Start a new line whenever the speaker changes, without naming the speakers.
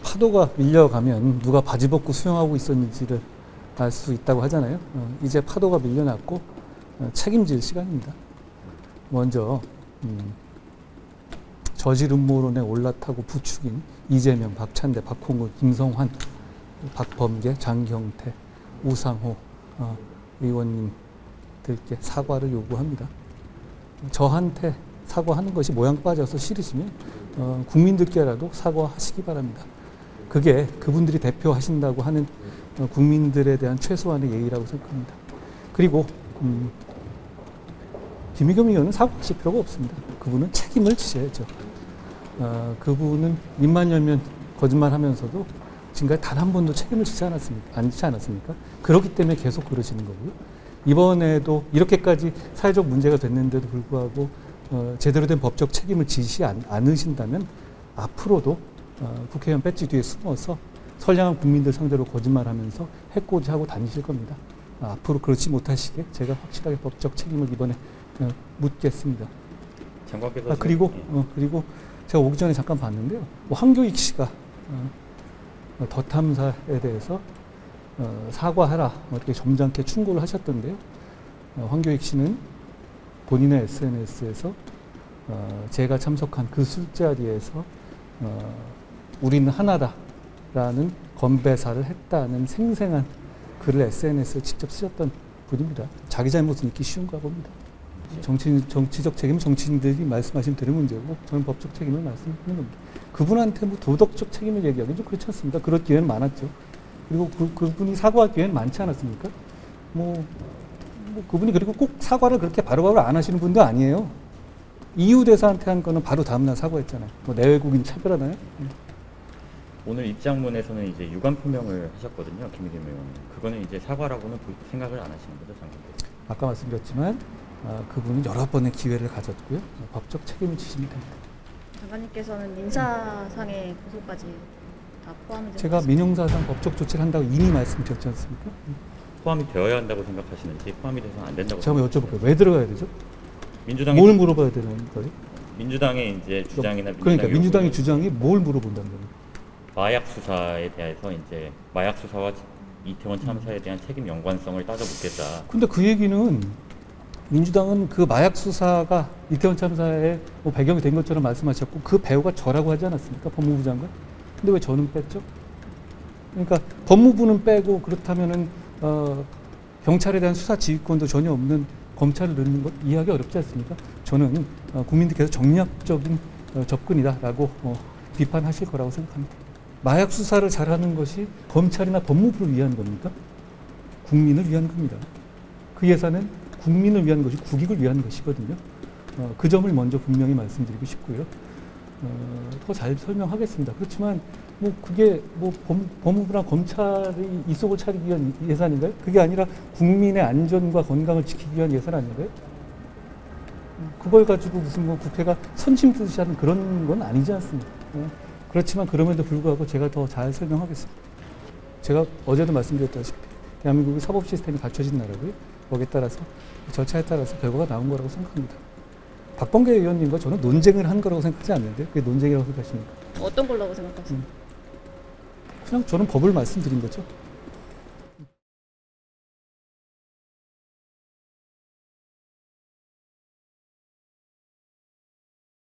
파도가 밀려가면 누가 바지 벗고 수영하고 있었는지를 알 수 있다고 하잖아요. 이제 파도가 밀려났고 책임질 시간입니다. 먼저 저질 음모론에 올라타고 부추긴 이재명, 박찬대, 박홍근, 김성환, 박범계, 장경태, 우상호 의원님들께 사과를 요구합니다. 저한테 사과하는 것이 모양 빠져서 싫으시면 국민들께라도 사과하시기 바랍니다. 그게 그분들이 대표하신다고 하는 국민들에 대한 최소한의 예의라고 생각합니다. 그리고 김의겸 의원은 사과하실 필요가 없습니다. 그분은 책임을 지셔야죠. 그분은 입만 열면 거짓말하면서도 지금까지 단 한 번도 책임을 지지 않았습니까? 그렇기 때문에 계속 그러시는 거고요. 이번에도 이렇게까지 사회적 문제가 됐는데도 불구하고 제대로 된 법적 책임을 지시 않으신다면 앞으로도 국회의원 배지 뒤에 숨어서 선량한 국민들 상대로 거짓말하면서 해코지하고 다니실 겁니다. 앞으로 그렇지 못하시게 제가 확실하게 법적 책임을 이번에 묻겠습니다.
장관께서
그리고 제가 오기 전에 잠깐 봤는데요. 황교익 씨가 더 탐사에 대해서 사과하라 이렇게 점잖게 충고를 하셨던데요. 황교익 씨는 본인의 SNS에서 제가 참석한 그 술자리에서 우리는 하나다라는 건배사를 했다는 생생한 글을 SNS에 직접 쓰셨던 분입니다. 자기 잘못은 있기 쉬운가 봅니다. 정치적 책임은 정치인들이 말씀하신 대로 문제고 저는 법적 책임을 말씀드리는 겁니다. 그분한테 뭐 도덕적 책임을 얘기하기는 좀 그렇지 않습니다. 그럴 기회는 많았죠. 그리고 그분이 사과할 기회는 많지 않았습니까? 그분이 그리고 꼭 사과를 그렇게 바로바로 안 하시는 분도 아니에요. EU 대사한테 한 거는 바로 다음날 사과했잖아요. 내외국인 차별하나요?
오늘 입장문에서는 이제 유감 표명을 하셨거든요, 김의겸 의원은. 그거는 이제 사과라고는 생각을 안 하시는 거죠, 장관께서?
아까 말씀드렸지만 그분은 여러 번의 기회를 가졌고요. 법적 책임을 지시면 됩니다.
장관님께서는 인사상의 고소까지 다 포함이
제가 민형사상 법적 조치를 한다고 이미 말씀드렸지 않습니까?
포함이 되어야 한다고 생각하시는지 포함이 돼서는 안 된다고
제가 한번 여쭤볼게요. 왜 들어가야 되죠?
민주당이
뭘 물어봐야 되는 거예요?
민주당의 이제 주장이나
그러니까 민주당의 주장이 뭘 물어본다는 거예요?
마약 수사에 대해서 이제 마약 수사와 이태원 참사에 대한 책임 연관성을 따져보겠다.
근데 그 얘기는 민주당은 그 마약 수사가 이태원 참사에 배경이 된 것처럼 말씀하셨고 그 배우가 저라고 하지 않았습니까? 법무부 장관? 근데 왜 저는 뺐죠? 그러니까 법무부는 빼고 그렇다면은 경찰에 대한 수사 지휘권도 전혀 없는 검찰을 넣는 것 이해하기 어렵지 않습니까? 저는 국민들께서 정략적인 접근이다라고 비판하실 거라고 생각합니다. 마약 수사를 잘하는 것이 검찰이나 법무부를 위한 겁니까? 국민을 위한 겁니다. 그 예산은 국민을 위한 것이 국익을 위한 것이거든요. 그 점을 먼저 분명히 말씀드리고 싶고요. 더 잘 설명하겠습니다. 그렇지만 그게 법무부나 검찰이 이 속을 차리기 위한 예산인가요? 그게 아니라 국민의 안전과 건강을 지키기 위한 예산 아닌가요? 그걸 가지고 무슨 국회가 선심 뜨듯이 하는 그런 건 아니지 않습니까? 그렇지만 그럼에도 불구하고 제가 더 잘 설명하겠습니다. 제가 어제도 말씀드렸다시피 대한민국의 사법 시스템이 갖춰진 나라고요. 거기에 따라서 절차에 따라서 결과가 나온 거라고 생각합니다. 박범계 의원님과 저는 논쟁을 한 거라고 생각하지 않는데 그게 논쟁이라고 생각하십니까?
어떤 걸라고 생각하십니까?
그냥 저는 법을 말씀드린 거죠.